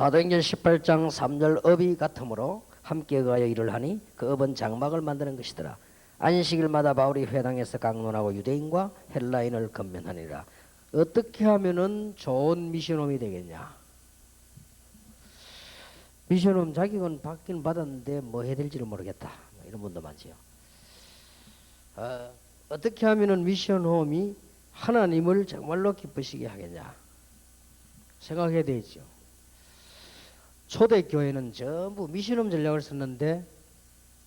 사도행전 18장 3절 업이 같으므로 함께 거하여 일을 하니 그 업은 장막을 만드는 것이더라. 안식일마다 바울이 회당에서 강론하고 유대인과 헬라인을 건면하니라. 어떻게 하면은 좋은 미션홈이 되겠냐? 미션홈 자격은 받긴 받았는데 뭐 해야 될지를 모르겠다. 이런 분도 많지요. 어떻게 하면은 미션홈이 하나님을 정말로 기쁘시게 하겠냐? 생각해야 되죠. 초대교회는 전부 미션홈 전략을 썼는데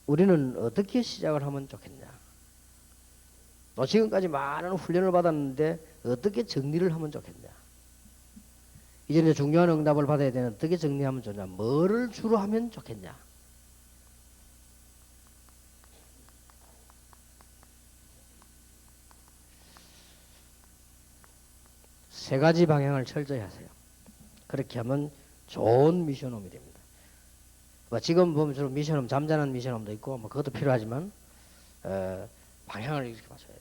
우리는 어떻게 시작을 하면 좋겠냐? 또 지금까지 많은 훈련을 받았는데 어떻게 정리를 하면 좋겠냐? 이제 중요한 응답을 받아야 되는 어떻게 정리하면 좋냐? 뭐를 주로 하면 좋겠냐? 세 가지 방향을 철저히 하세요. 그렇게 하면 좋은 미션홈이 됩니다. 지금 보면 주로 미션홈, 잠자는 미션홈도 있고 뭐 그것도 필요하지만 방향을 이렇게 맞춰야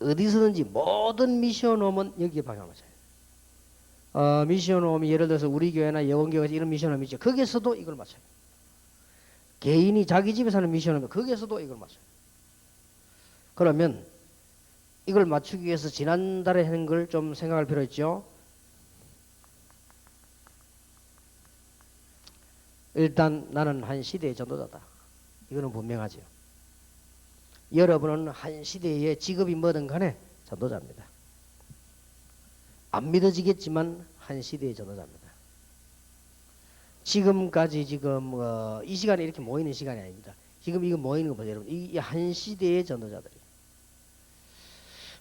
돼요. 어디서든지 모든 미션홈은 여기에 방향을 맞춰야 돼요. 미션홈이 예를 들어서 우리 교회나 여원교회에서 이런 미션홈이 있죠. 거기에서도 이걸 맞춰요. 개인이 자기 집에 사는 미션홈이 거기에서도 이걸 맞춰요. 그러면 이걸 맞추기 위해서 지난달에 한 걸 좀 생각할 필요 있죠. 일단 나는 한 시대의 전도자다. 이거는 분명하죠. 여러분은 한 시대의 직업이 뭐든 간에 전도자입니다. 안 믿어지겠지만 한 시대의 전도자입니다. 지금까지 이 시간에 이렇게 모이는 시간이 아닙니다. 지금 이거 모이는 거 보세요, 여러분. 이 한 시대의 전도자들이.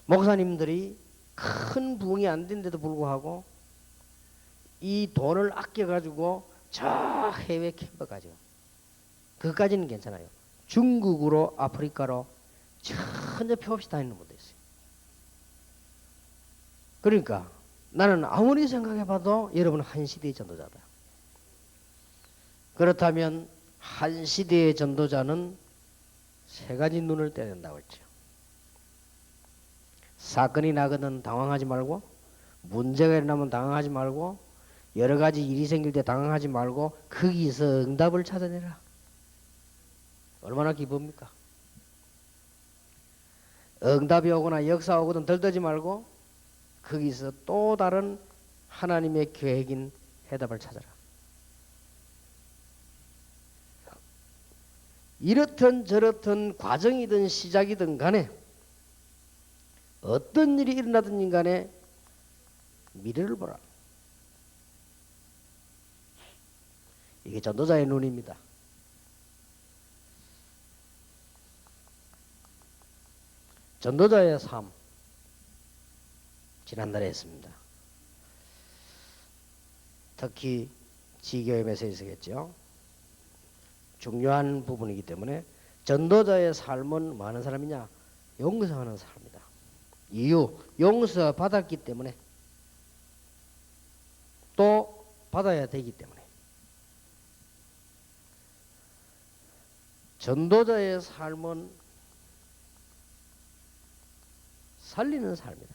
목사님들이 큰 부흥이 안 된데도 불구하고 이 돈을 아껴가지고 저 해외 캠프 가죠. 그것까지는 괜찮아요. 중국으로 아프리카로 전혀 표 없이 다니는 분도 있어요. 그러니까 나는 아무리 생각해봐도 여러분은 한 시대의 전도자다. 그렇다면 한 시대의 전도자는 세 가지 눈을 떼야 된다고 했죠. 사건이 나거든 당황하지 말고, 문제가 일어나면 당황하지 말고, 여러 가지 일이 생길 때 당황하지 말고 거기서 응답을 찾아내라. 얼마나 기쁩니까? 응답이 오거나 역사 오거든 들떠지 말고 거기서 또 다른 하나님의 계획인 해답을 찾아라. 이렇든 저렇든 과정이든 시작이든 간에 어떤 일이 일어나든 간에 미래를 보라. 이게 전도자의 눈입니다. 전도자의 삶 지난달에 했습니다. 특히 지교회 메시지겠죠. 중요한 부분이기 때문에 전도자의 삶은 뭐 하는 사람이냐? 용서하는 사람이다. 이유, 용서 받았기 때문에 또 받아야 되기 때문에. 전도자의 삶은 살리는 삶이다.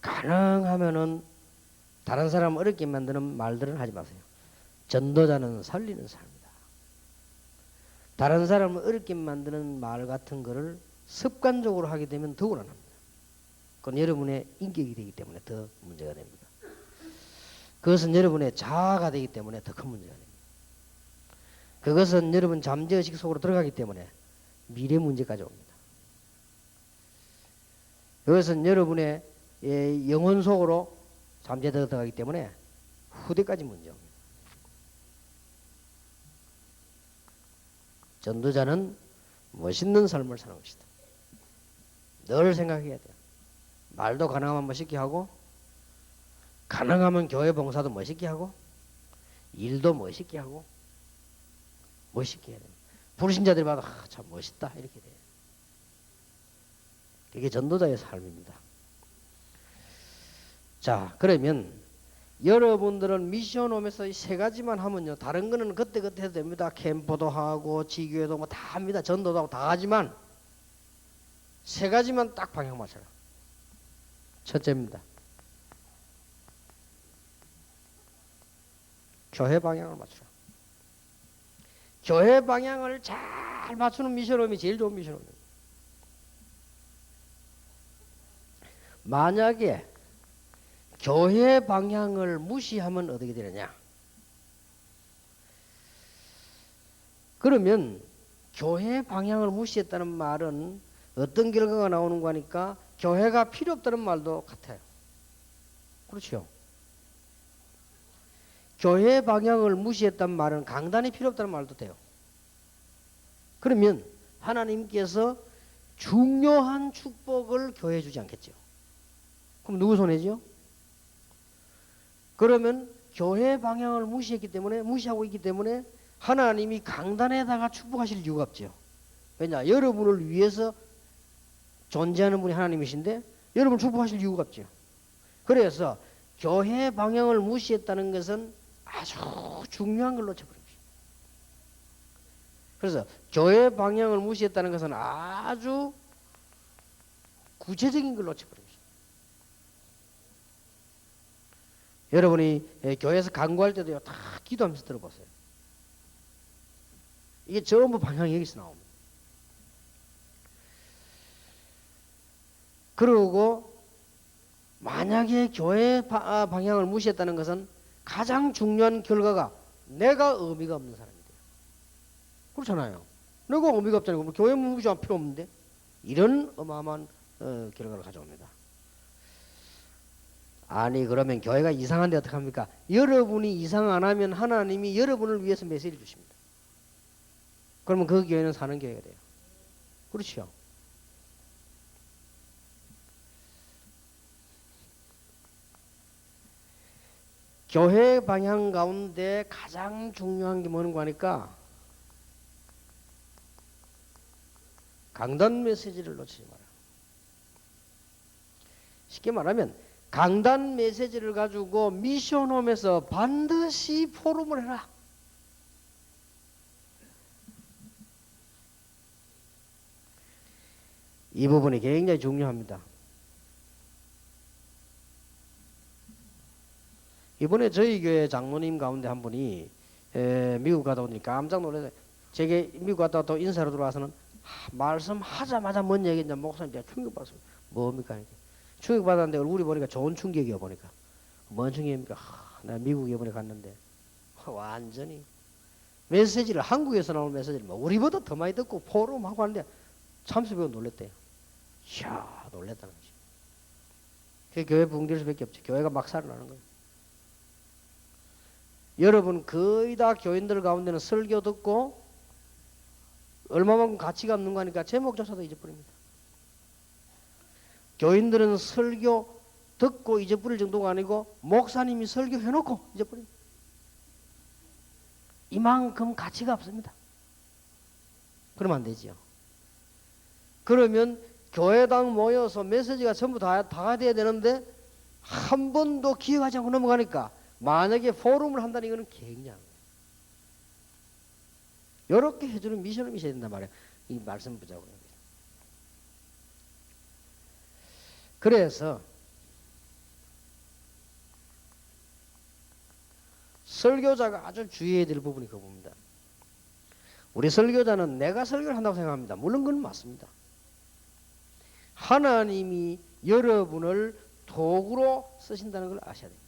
가능하면은 다른 사람 어렵게 만드는 말들은 하지 마세요. 전도자는 살리는 삶이다. 다른 사람을 어렵게 만드는 말 같은 거를 습관적으로 하게 되면 더욱 안 합니다. 그건 여러분의 인격이 되기 때문에 더 문제가 됩니다. 그것은 여러분의 자아가 되기 때문에 더 큰 문제가 됩니다. 그것은 여러분 잠재의식 속으로 들어가기 때문에 미래 문제까지 옵니다. 그것은 여러분의 영혼 속으로 잠재되어 들어가기 때문에 후대까지 문제 옵니다. 전도자는 멋있는 삶을 사는 것이다. 늘 생각해야 돼요. 말도 가능하면 멋있게 하고, 가능하면 교회 봉사도 멋있게 하고, 일도 멋있게 하고, 멋있게 해야 돼요. 불신자들이 봐도 참 멋있다 이렇게 돼요. 그게 전도자의 삶입니다. 자, 그러면 여러분들은 미션홈에서 이 세 가지만 하면요, 다른 거는 그때그때 해도 됩니다. 캠프도 하고 지교회도 뭐 다 합니다. 전도도 하고 다 하지만 세 가지만 딱 방향 맞춰라. 첫째입니다. 교회 방향을 맞추라. 교회 방향을 잘 맞추는 미션홈이 제일 좋은 미션홈입니다. 만약에 교회 방향을 무시하면 어떻게 되느냐? 그러면 교회 방향을 무시했다는 말은 어떤 결과가 나오는 거니까 교회가 필요 없다는 말도 같아요. 그렇죠? 교회 방향을 무시했단 말은 강단이 필요 없다는 말도 돼요. 그러면 하나님께서 중요한 축복을 교회에 주지 않겠죠. 그럼 누구 손해죠? 그러면 교회 방향을 무시하고 있기 때문에 하나님이 강단에다가 축복하실 이유가 없죠. 왜냐? 여러분을 위해서 존재하는 분이 하나님이신데 여러분을 축복하실 이유가 없죠. 그래서 교회 방향을 무시했다는 것은 아주 중요한 걸 놓쳐버립니다. 그래서 교회 방향을 무시했다는 것은 아주 구체적인 걸 놓쳐버립니다. 여러분이 교회에서 간구할 때도요, 다 기도하면서 들어보세요. 이게 전부 방향이 여기서 나옵니다. 그리고 만약에 교회 방향을 무시했다는 것은 가장 중요한 결과가 내가 의미가 없는 사람이 돼요. 그렇잖아요. 내가 의미가 없잖아요. 교회 무시하면 필요 없는데 이런 어마어마한 결과를 가져옵니다. 아니 그러면 교회가 이상한데 어떡합니까? 여러분이 이상 안 하면 하나님이 여러분을 위해서 메시지를 주십니다. 그러면 그 교회는 사는 교회가 돼요. 그렇죠? 교회 방향 가운데 가장 중요한 게 뭐는 거니까 강단 메시지를 놓치지 마라. 쉽게 말하면 강단 메시지를 가지고 미션홈에서 반드시 포럼을 해라. 이 부분이 굉장히 중요합니다. 이번에 저희 교회 장로님 가운데 한 분이 미국 갔다 오니 깜짝 놀라서 제게 미국 갔다 또 인사로 들어와서는 말씀하자마자 뭔 얘기인지 목사님 제가 충격받았습니다. 뭡니까? 충격받았는데 얼굴이 보니까 좋은 충격이야 보니까. 뭔 충격입니까? 내가 미국에 이번에 갔는데 완전히 메시지를 한국에서 나오는 메시지를 우리보다 더 많이 듣고 포럼하고 하는데 참수배우 놀랬대요. 이야 놀랬다는 거지. 그게 교회 붕댈 수밖에 없지. 교회가 막 살아나는 거예요. 여러분 거의 다 교인들 가운데는 설교 듣고 얼마만큼 가치가 없는 거니까 제목조차도 잊어버립니다. 교인들은 설교 듣고 잊어버릴 정도가 아니고 목사님이 설교해놓고 잊어버립니다. 이만큼 가치가 없습니다. 그러면 안 되지요. 그러면 교회당 모여서 메시지가 전부 다 돼야 되는데 한 번도 기억하지 않고 넘어가니까 만약에 포럼을 한다는 이거는 굉장한 거예요. 이렇게 해주는 미션을 있어야 된단 말이에요. 이 말씀 보자고요. 그래서 설교자가 아주 주의해야 될 부분이 그겁니다. 우리 설교자는 내가 설교를 한다고 생각합니다. 물론 그건 맞습니다. 하나님이 여러분을 도구로 쓰신다는 걸 아셔야 됩니다.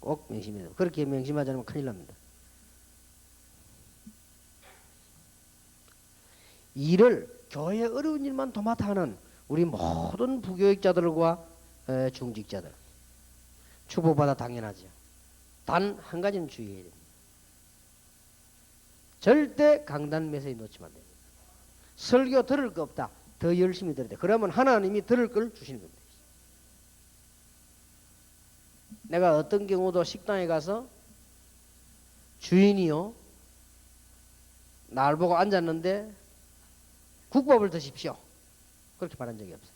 꼭 명심해야 돼요. 그렇게 명심하지 않으면 큰일 납니다. 일을 교회의 어려운 일만 도맡아 하는 우리 모든 부교육자들과 중직자들 축복받아 당연하죠. 단 한 가지는 주의해야 됩니다. 절대 강단 메시지 놓치면 안 됩니다. 설교 들을 거 없다. 더 열심히 들어야 돼. 그러면 하나님이 들을 걸 주시는 겁니다. 내가 어떤 경우도 식당에 가서 주인이요 날 보고 앉았는데 국밥을 드십시오. 그렇게 말한 적이 없어요.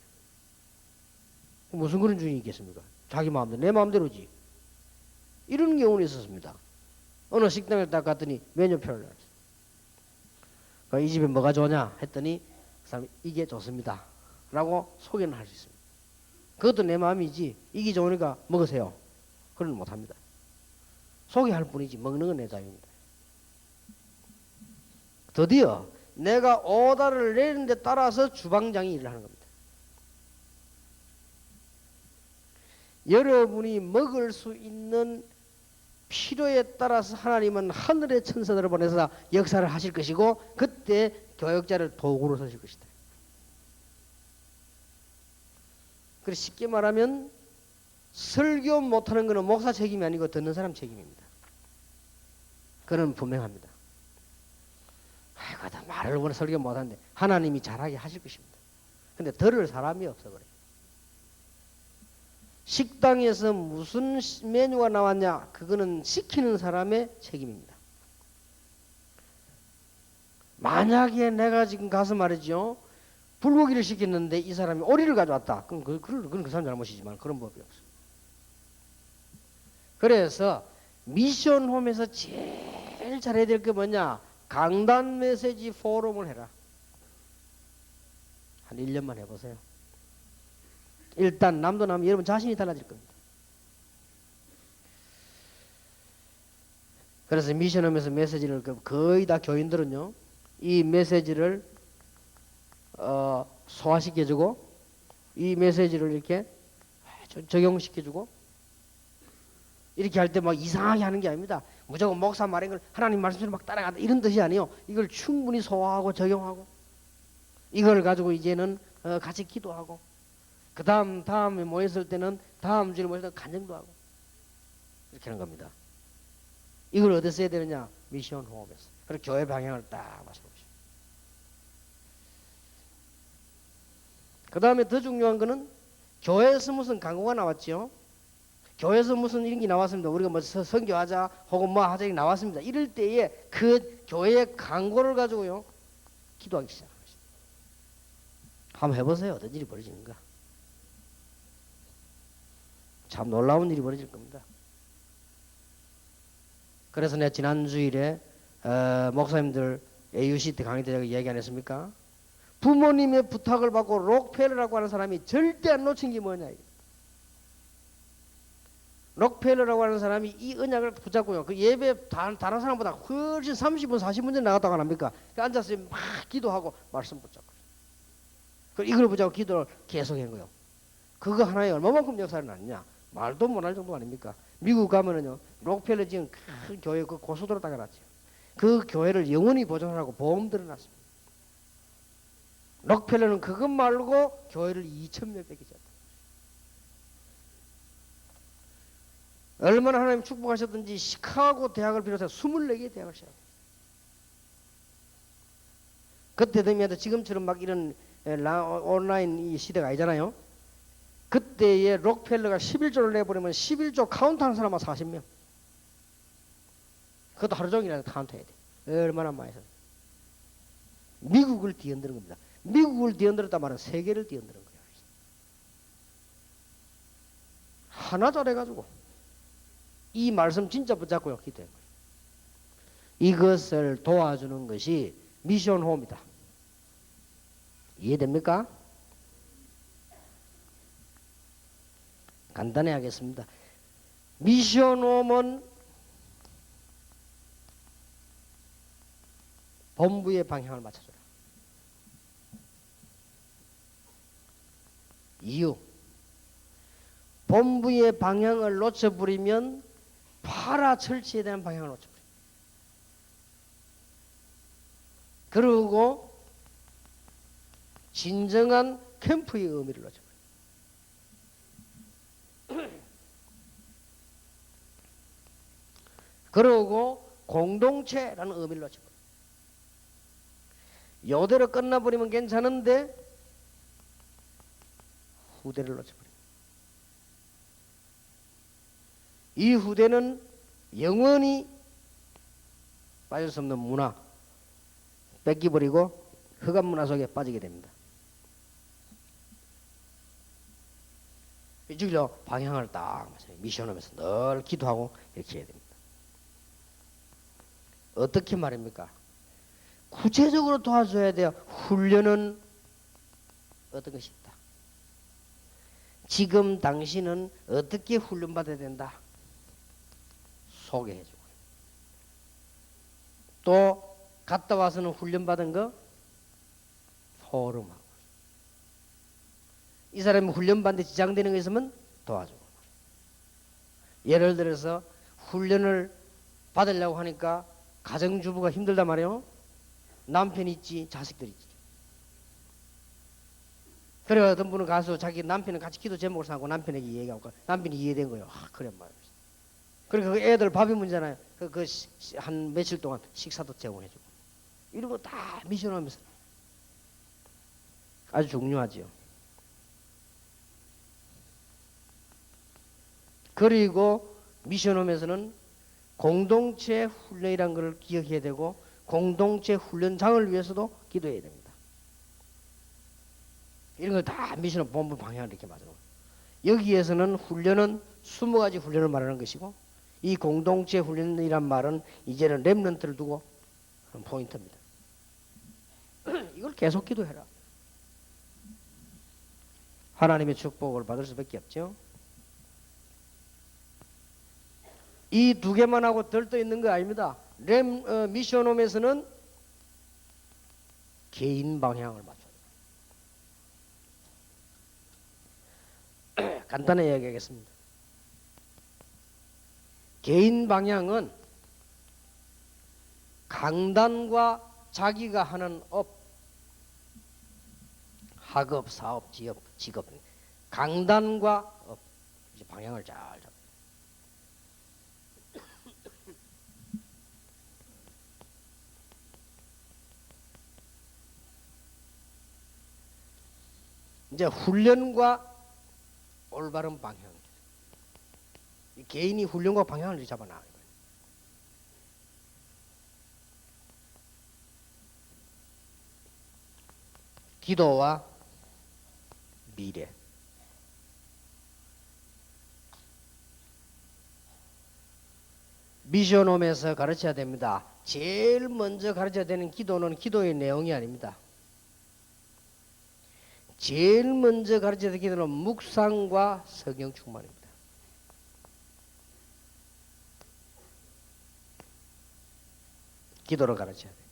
무슨 그런 주인이 있겠습니까? 자기 마음대로 내 마음대로지. 이런 경우는 있었습니다. 어느 식당에 딱 갔더니 메뉴표를 놨어요. 이 집에 뭐가 좋냐 했더니 그 사람이 이게 좋습니다 라고 소개는 할 수 있습니다. 그것도 내 마음이지. 이기 좋으니까 먹으세요. 그런 못합니다. 소개할 뿐이지 먹는 건 내 자유입니다. 드디어 내가 오다를 내리는 데 따라서 주방장이 일을 하는 겁니다. 여러분이 먹을 수 있는 필요에 따라서 하나님은 하늘의 천사들을 보내서 역사를 하실 것이고 그때 교역자를 도구로 쓰실 것이다. 그래서 쉽게 말하면 설교 못하는 것은 목사 책임이 아니고 듣는 사람 책임입니다. 그는 분명합니다. 아이고, 나 말을 원해 설교 못하는데 하나님이 잘하게 하실 것입니다. 근데 들을 사람이 없어 그래요. 식당에서 무슨 메뉴가 나왔냐, 그거는 시키는 사람의 책임입니다. 만약에 내가 지금 가서 말이죠, 불고기를 시켰는데 이 사람이 오리를 가져왔다. 그럼 그건 그 사람 잘못이지만 그런 법이 없어요. 그래서 미션홈에서 제일 잘해야 될 게 뭐냐? 강단 메시지 포럼을 해라. 한 1년만 해보세요. 일단 남도 남이 여러분 자신이 달라질 겁니다. 그래서 미션홈에서 메시지를 거의 다 교인들은요, 이 메시지를 소화시켜주고 이 메시지를 이렇게 적용시켜주고 이렇게 할 때 막 이상하게 하는 게 아닙니다. 무조건 목사 말인 걸 하나님 말씀대로 막 따라간다 이런 뜻이 아니에요. 이걸 충분히 소화하고 적용하고 이걸 가지고 이제는 같이 기도하고 그 다음에 모였을 때는 다음 주에 모여서 간증도 하고 이렇게 하는 겁니다. 이걸 어디서 해야 되느냐? 미션 호흡에서. 그리고 교회 방향을 딱 맞춰보시오. 그 다음에 더 중요한 거는 교회에서 무슨 광고가 나왔죠. 교회에서 무슨 이런 게 나왔습니다. 우리가 뭐 선교하자 혹은 뭐 하자 이렇게 나왔습니다. 이럴 때에 그 교회의 광고를 가지고요 기도하기 시작합니다. 한번 해보세요. 어떤 일이 벌어지는가. 참 놀라운 일이 벌어질 겁니다. 그래서 내가 지난 주일에 목사님들 AUC 때 강의 때 제가 얘기 안 했습니까? 부모님의 부탁을 받고 록펠러라고 하는 사람이 절대 안 놓친 게 뭐냐. 록펠러라고 하는 사람이 이 언약을 붙잡고요. 그 예배 다른 사람보다 훨씬 30분 40분 전에 나갔다고 안 합니까? 앉아서 막 기도하고 말씀 붙잡고. 그리고 이걸 붙잡고 기도를 계속한 거예요. 그거 하나에 얼마만큼 역사를 났냐. 말도 못할 정도 아닙니까? 미국 가면은요, 록펠러 지금 큰 교회 그 고속도로 닦아놨죠. 그 교회를 영원히 보존하라고 보험 들어놨습니다. 록펠러는 그것 말고 교회를 2,000명 뺏기셨다. 얼마나 하나님 축복하셨든지 시카고 대학을 비롯해서 24개의 대학을 시작합니다. 그때 되면 지금처럼 막 이런 온라인 이 시대가 아니잖아요. 그때에 록펠러가 11조를 내버리면 11조 카운트하는 사람은 40명. 그것도 하루 종일 카운트해야 돼. 얼마나 많이 했어요. 미국을 뒤흔드는 겁니다. 미국을 뒤흔들었단 말은 세계를 뒤흔드는 거예요. 하나 잘해가지고 이 말씀 진짜 붙잡고요 기도한 거예요. 이것을 도와주는 것이 미션홈이다. 이해됩니까? 간단히 하겠습니다. 미션홈은 본부의 방향을 맞춰줘라. 이유. 본부의 방향을 놓쳐버리면 파라철치에 대한 방향을 놓쳐버려요. 그리고 진정한 캠프의 의미를 놓쳐버려요. 그리고 공동체라는 의미를 놓쳐버려요. 요대로 끝나버리면 괜찮은데 후대를 놓쳐버려요. 이 후대는 영원히 빠질 수 없는 문화 뺏기버리고 흑암 문화 속에 빠지게 됩니다. 이쪽으로 방향을 딱 맞춰요. 미션하면서 늘 기도하고 이렇게 해야 됩니다. 어떻게 말입니까? 구체적으로 도와줘야 돼요. 훈련은 어떤 것이 있다. 지금 당신은 어떻게 훈련받아야 된다. 소개해주고. 또 갔다 와서는 훈련받은 거 포럼하고. 이 사람이 훈련받는데 지장되는 거 있으면 도와주고. 예를 들어서 훈련을 받으려고 하니까 가정주부가 힘들단 말이에요. 남편이 있지 자식들이 있지. 그래 어떤 분은 가서 자기 남편은 같이 기도 제목을 사고 남편에게 얘기하고 남편이 이해된 거예요. 아 그래 말이야. 그러니까 그 애들 밥이 문제잖아요. 한 며칠 동안 식사도 제공해주고 이런 거 다 미션하면서 아주 중요하지요. 그리고 미션홈에서는 공동체 훈련이라는 걸 기억해야 되고 공동체 훈련장을 위해서도 기도해야 됩니다. 이런 걸 다 미션홈 본부 방향을 이렇게 맞아요. 여기에서는 훈련은 20가지 훈련을 말하는 것이고 이 공동체 훈련이란 말은 이제는 렘넌트를 두고 하는 포인트입니다. 이걸 계속 기도해라. 하나님의 축복을 받을 수밖에 없죠. 이 두 개만 하고 들떠 있는 거 아닙니다. 미션홈에서는 개인 방향을 맞춰요. 간단하게 이야기하겠습니다. 개인 방향은 강단과 자기가 하는 업, 학업, 사업, 직업, 강단과 업, 이제 방향을 잘 잡아요. 이제 훈련과 올바른 방향. 개인이 훈련과 방향을 잡아놔요. 기도와 미래. 미션홈에서 가르쳐야 됩니다. 제일 먼저 가르쳐야 되는 기도는 기도의 내용이 아닙니다. 제일 먼저 가르쳐야 되는 기도는 묵상과 성경 충만입니다. 기도를 가르쳐야 돼요.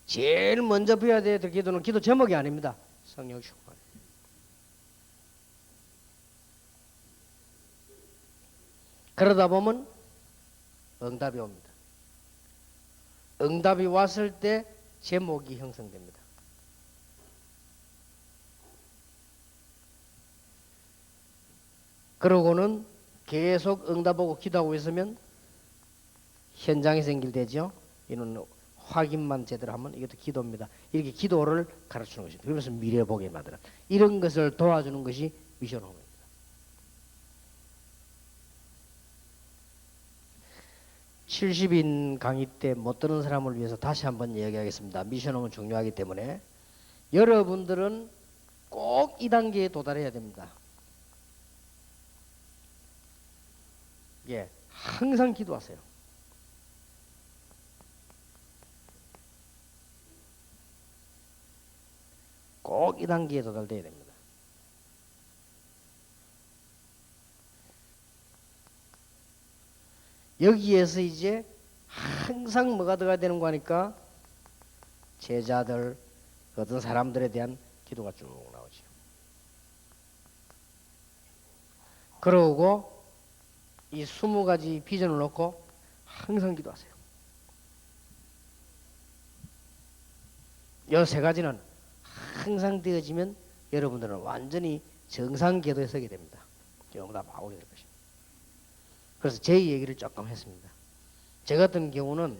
제일 먼저 배워야 될 기도는 기도 제목이 아닙니다. 성령 충만. 그러다 보면 응답이 옵니다. 응답이 왔을 때 제목이 형성됩니다. 그러고는 계속 응답 오고 기도하고 있으면 현장에서 연결되죠. 이는 확인만 제대로 하면 이것도 기도입니다. 이렇게 기도를 가르치는 것입니다. 그러면서 미래 보게 만드는 이런 것을 도와주는 것이 미션홈입니다. (70인) 강의 때 못 듣는 사람을 위해서 다시 한번 이야기하겠습니다. 미션홈은 중요하기 때문에 여러분들은 꼭 이 단계에 도달해야 됩니다. 예, 항상 기도하세요. 꼭 이 단계에 도달돼야 됩니다. 여기에서 이제 항상 뭐가 들어가야 되는 거니까 제자들, 어떤 사람들에 대한 기도가 쭉 나오죠. 그러고 이 20가지 비전을 놓고 항상 기도하세요. 이 3가지는 항상 되어지면 여러분들은 완전히 정상 궤도에 서게 됩니다. 응답하고 될 것입니다. 그래서 제 얘기를 조금 했습니다. 저 같은 경우는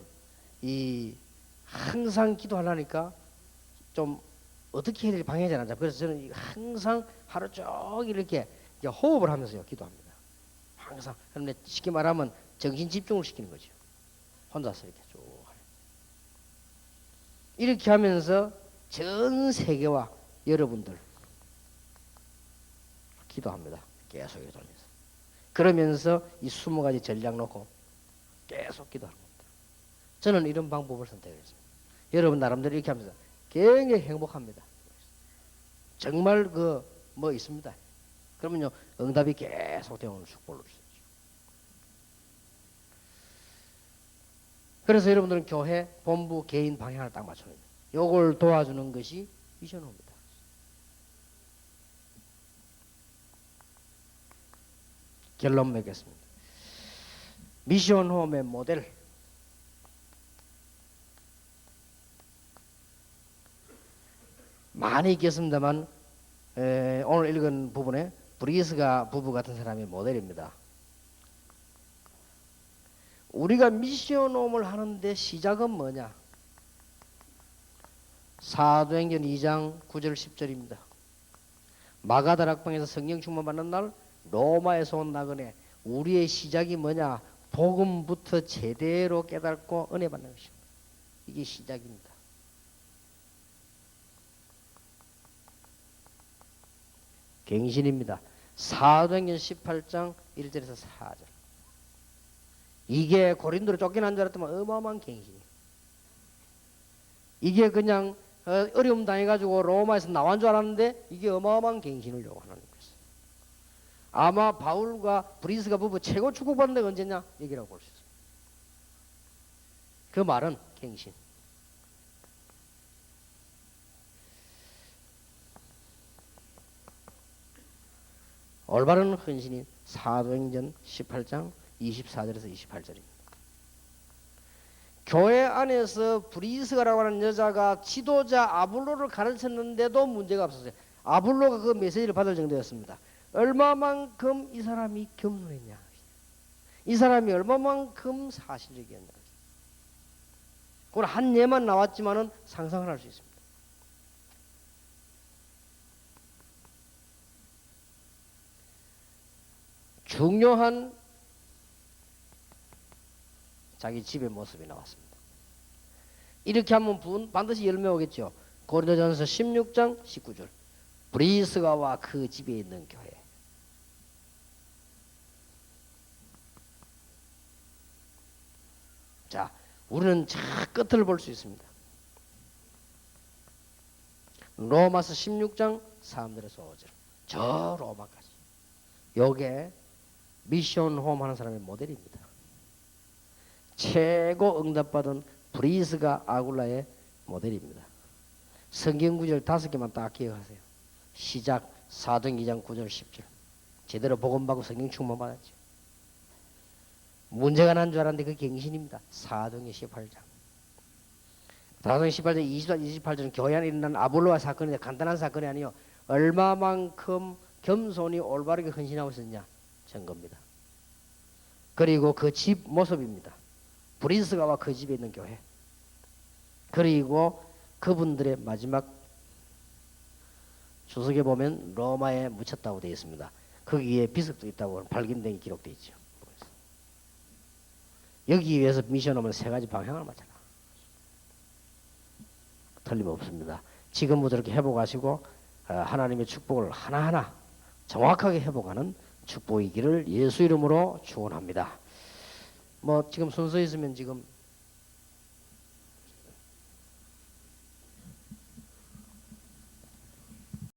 이 항상 기도하려니까 좀 어떻게 해야 될지 방해하지 않았죠. 그래서 저는 항상 하루 종일 이렇게 호흡을 하면서요 기도합니다. 항상. 그런데 쉽게 말하면 정신 집중을 시키는 거죠. 혼자서 이렇게 쭉 이렇게 하면서 전 세계와 여러분들 기도합니다. 계속 기도하면서. 그러면서 이 20가지 전략 놓고 계속 기도하는 겁니다. 저는 이런 방법을 선택했습니다. 여러분 나름대로 이렇게 하면서 굉장히 행복합니다. 정말 뭐 있습니다. 그러면요 응답이 계속 되어오는 축복을 주죠. 그래서 여러분들은 교회, 본부, 개인 방향을 딱 맞춰야 돼요. 요걸 도와주는 것이 미션홈입니다. 결론 맺겠습니다. 미션홈의 모델. 많이 있겠습니다만 오늘 읽은 부분에 브리스가 부부 같은 사람이 모델입니다. 우리가 미션홈을 하는데 시작은 뭐냐? 사도행전 2장 9절 10절입니다. 마가다락방에서 성령 충만 받는 날 로마에서 온 나그네. 우리의 시작이 뭐냐? 복음부터 제대로 깨닫고 은혜 받는 것입니다. 이게 시작입니다. 갱신입니다. 사도행전 18장 1절에서 4절. 이게 고린도로 쫓겨난 줄 알았더만 어마어마한 갱신이에요. 이게 그냥 어려움 당해가지고 로마에서 나온 줄 알았는데 이게 어마어마한 갱신을 요구하는 거예요. 아마 바울과 브리스가 부부 최고 축복받는 데가 언제냐? 여기라고 볼 수 있어요. 그 말은 갱신. 올바른 헌신이 사도행전 18장 24절에서 28절입니다. 교회 안에서 브리스가라고 하는 여자가 지도자 아볼로를 가르쳤는데도 문제가 없었어요. 아볼로가 그 메시지를 받을 정도였습니다. 얼마만큼 이 사람이 겸손했냐, 이 사람이 얼마만큼 사실적이었냐. 그건 한 예만 나왔지만은 상상을 할 수 있습니다. 중요한 자기 집의 모습이 나왔습니다. 이렇게 하면 반드시 열매 오겠죠. 고린도전서 16장 19절. 브리스가와 그 집에 있는 교회. 자, 우리는 저 끝을 볼 수 있습니다. 로마서 16장 3절에서 5절. 저 로마까지. 요게 미션홈 하는 사람의 모델입니다. 최고 응답받은 브리스가 아굴라의 모델입니다. 성경 구절 5개만 딱 기억하세요. 시작 사도행전 2장 9절 10절. 제대로 복음받고 성경 충만 받았죠. 문제가 난 줄 알았는데 그 갱신입니다. 사도행전 18장. 사도행전 18장 24, 28절은 교회 안에 일어난 아볼로와 사건인데 간단한 사건이 아니요. 얼마만큼 겸손히 올바르게 헌신하고 있었냐 증거입니다. 그리고 그 집 모습입니다. 브리스가와 그 집에 있는 교회. 그리고 그분들의 마지막 주석에 보면 로마에 묻혔다고 되어 있습니다. 거기에 비석도 있다고 발견된 기록되어 있죠. 여기 위해서 미션홈은 3가지 방향을 맞춰라. 틀림없습니다. 지금부터 이렇게 회복하시고 하나님의 축복을 하나하나 정확하게 회복하는 축복이기를 예수 이름으로 축원합니다. 뭐 지금 순서 있으면 지금